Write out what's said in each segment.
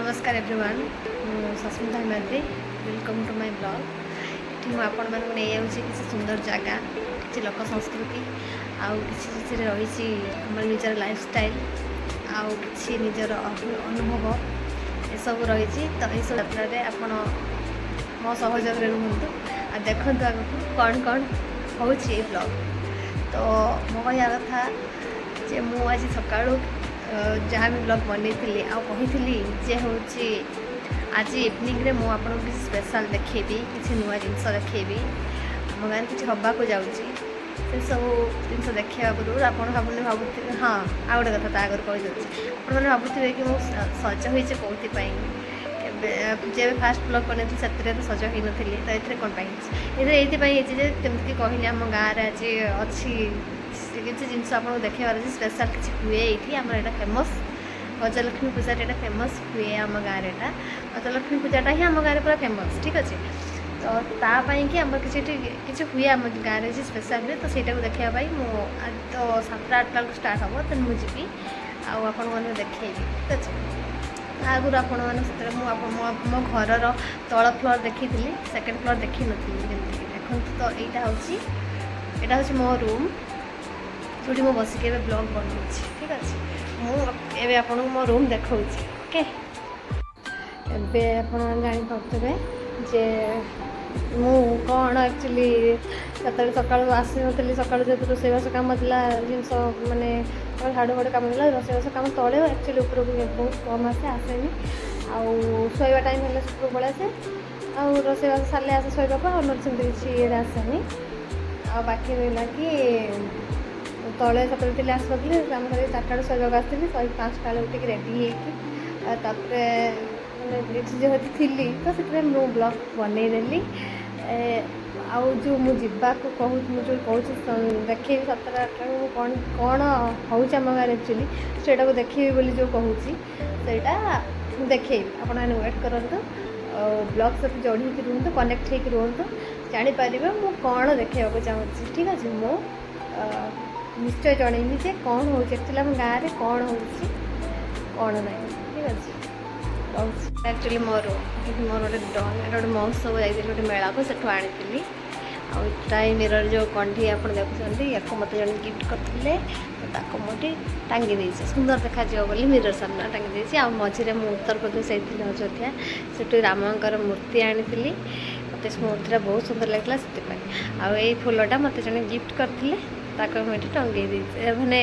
नमस्कार everyone Sasmita Himadri welcome to my blog ये आपण मानक नहीं जाऊँगी किसी सुंदर जगह किसी लोक संस्कृति आउ किसी रही आम निजर लाइफस्टाइल आउ कि निजर अनुभव ये सब रही तो यह सब यात्रा आपण मो सहयोग रुहतु आ देखु आगे कौन कौन हो ब्लॉग तो मो कह कथा जे मु आज सका जहाँ भी ब्लॉग बनई आही जे हूँ आज इवनिंग रे मुझे आपको किसी स्पेशल देखेबी किसी नुआ जिन देखेबी आम गाँव किसी हवाक जाऊँगी से सब जिन देखा आगुरी आप भावुथे हाँ आ गए कथा आगे कहीदे आपने भावुथे कि मुझे सज हो कौन जब फास्ट ब्लॉग बन से तो सज हो नी तो ये कौन ये जमीक कहली आम गाँव आज अच्छी किसी जिन आपको देखार स्पेशल किसी हुए ये आम यहाँ फेमस गजलक्ष्मी पूजा यहाँ फेमस हुए आम गाँव यहाँ गजलक्ष्मी पूजाटा ही आम गाँव पूरा फेमस ठीक अच्छे तो तापाई कि आम किसी हुए आम गाँव में स्पेशल हुए तो सहीटा देखापी मुझे तो 7-8 बेलू स्टार्ट हम तो मुझे जी आपण मैंने देखेबी ठीक अच्छे आगुरी आपण मैंने मो घर तल फ्लोर देखी सेकेंड फ्लोर देखी नी देखो तो यहाँ हूँ मो रूम जो मो बसिक ब्लॉग बनाऊँ ठीक अच्छे मुझे आपको मो रूम देखा ओके एवं जापारे जे मु कौन एक्चुअली से सका आसी नी सका जो रोसईवास कम जिन मानने झाड़ू फाड़ू कम रोसईवास कम तले एक्चुअली उपरକୁ बहुत कम आसेनी आईवा टाइम है ऊपर पड़े आसे आ रोसईवास सारे आसे शोवाक नमती किसी आसेनी बाकी रहा कि तले सतरे आसपारे आम 4टा शोवाक आसती 5टा उठिक रेडी होपर जेहतु थी तो से ब्लॉग बनईदेली आउ जो मुझे कहूँ जो कहूँ देखे 7-8 कौन कौन हो गाँव एक्चुअली से देखे बोली जो कहूँ सेटा देखे आपने वेट करूँ ब्लॉग सहित जोड़ी रुहतु कनेक्ट होकर रुहतु जापर मु कौन देखा चाहूँगी ठीक अच्छे मु निश्चय जनइबी जे कौन हो एक्चुअली आम गाँव में कौन हो कौन ना ठीक अच्छे एक्चुअली मोर मोर गोटे गोटे महोत्सव जाइए गोटे मेला को सेठू आनी आई मिरर जो कंठी आप देखुं या मत जन गिफ्ट करते तो मुझे टांगी देती सुंदर देखा बोली मिरर सामने टांगी देती आ मझे मुझे उत्तर प्रदेश अयोध्या से रामकर मूर्ति आनी मत मूर्तिटा बहुत सुंदर लगला से फूलटा मत जन गिफ्ट करते मुझे टंगे मैंने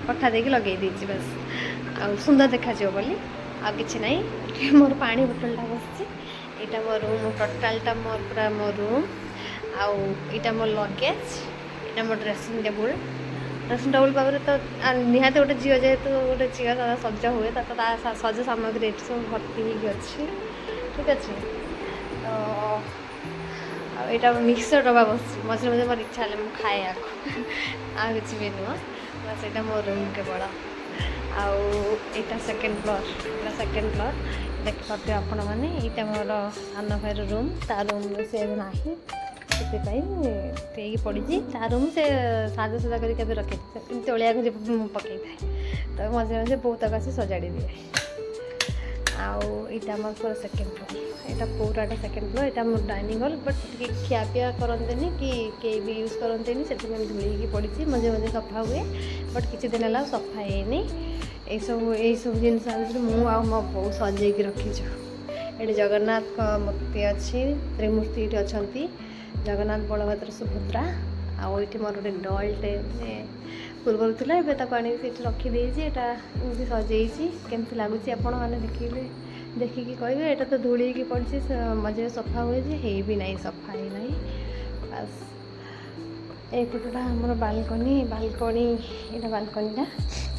पठा देकी लगे बस आ सुंदर देखा बोली आ कि ना मोर पानी बोतलटा बस यहाँ मो रूम टोटालटा मोर पूरा मो रूम आईटा मोर लगेज यहाँ मो ड्रेसिंग टेबुल पाखे तो निहाती गोटे झील जेहेतु गोटे झील सज हुए तो सज सामग्री ये सब भर्ती अच्छी ठीक अच्छे तो यहाँ मिक्सर डब्बा बस मझे मझे मोर इच्छा है खाए आ कि भी नुह बस यहाँ मो रूम केवल आईटा सेकेंड फ्लोर देख पारे आपण मैंने यहाँ मोर सान भाई रूम ता रूम से ना से पड़ी ता रूम से साजसजा कर रखी तोलिया पकई थाए तो मझे मझे बहुत आसी सजाड़ी दिए आईटा मोर पूरा सेकेंड फ्लोर यहाँ पूराटा सेकेंड फ्लोर यहाँ मोर डाइनिंग हॉल बट खियापिया करते कि भी यूज करते धूल पड़ी मझे मझे सफा हुए बट किसी दिन है सफा है यही सब जिन मो बहुत सजे रखीचु ये जगन्नाथ मूर्ति अच्छी त्रिमूर्ति ये अच्छा जगन्नाथ बलभद्र सुभद्रा आईटी मोर गोटे डलटे पूर्वर थी आनी रखीदे एमती सजे केमती लगुच आपण मैंने देखिकी कहे यहाँ तो धूल पड़ी मझे सफा हुए भी ना सफा ही ना बस एपटा आम बालकनी यहाँ बालकनीटा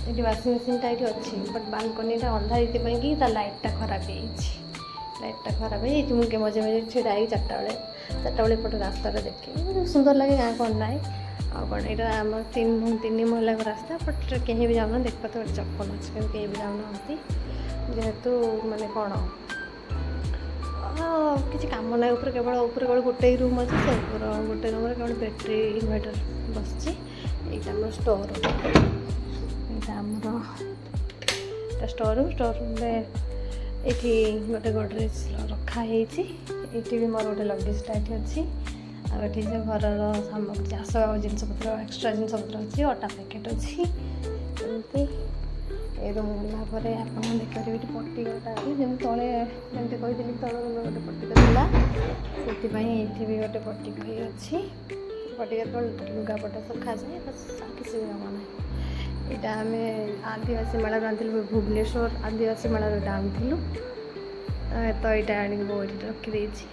ये वाशिंग मशीनटा ये अच्छी बट बालकनीटा अंधार ये लाइटा खराब लाइटा खराब है मुझे मजे मजे छिड़ा 4टा बेले पटे रास्ता देखे सुंदर लगे गाँव को अन्नाए कौन यहाँ आम 3 महला रास्ता बट कहीं भी जाऊना देख पाते गोटे चप्पल अच्छे कहीं भी जाऊना जेहेतु माने कौन किसी कम ना केवल गोटे रूम अच्छे से गोटे रूम केवल बैटेरी इन्वर्टर बस यहाँ आम स्टोर यहाँ आमर स्टोर रूम ଏଠି ଗୋଟେ ଗଡ଼ରେଜ୍ ରଖା ହେଇଛି। ଏଠି ବି ମୋର ଗୋଟେ ଲଗେଜ୍ଟା ଏଠି ଅଛି। ଆଉ ଏଠି ସେ ଘରର ସାମଗ୍ରୀ ଚାଷ ଜିନିଷପତ୍ର ଏକ୍ସଟ୍ରା ଜିନିଷପତ୍ର ଅଛି, ଅଟା ପ୍ୟାକେଟ୍ ଅଛି। ଏମିତି ଏ ରୁମ୍ ଗଲା ପରେ ଆପଣ ଦେଖିପାରିବେ ଏଠି ପଟିକଟା ଅଛି, ଯେମିତି ତଳେ ଯେମିତି କହିଥିଲି ତଳେ ଗୋଟେ ପଟିକ ଥିଲା, ସେଥିପାଇଁ ଏଇଠି ବି ଗୋଟେ ପଟିକ ହିଁ ଅଛି। ପଟିକ ଲୁଗାପଟା ଶୁଖାଯାଏ, କିଛି ବି କାମ ନାହିଁ। ଏଇଟା ଆମେ ଆଦିବାସୀ ମେଳାରୁ ଆଣିଥିଲୁ, ଭୁବନେଶ୍ୱର ଆଦିବାସୀ ମେଳାରୁ ଏଇଟା ଆଣିଥିଲୁ। ତ ଏଇଟା ଆଣିକି ବୋଉ ଏଠି ରଖିଦେଇଛି।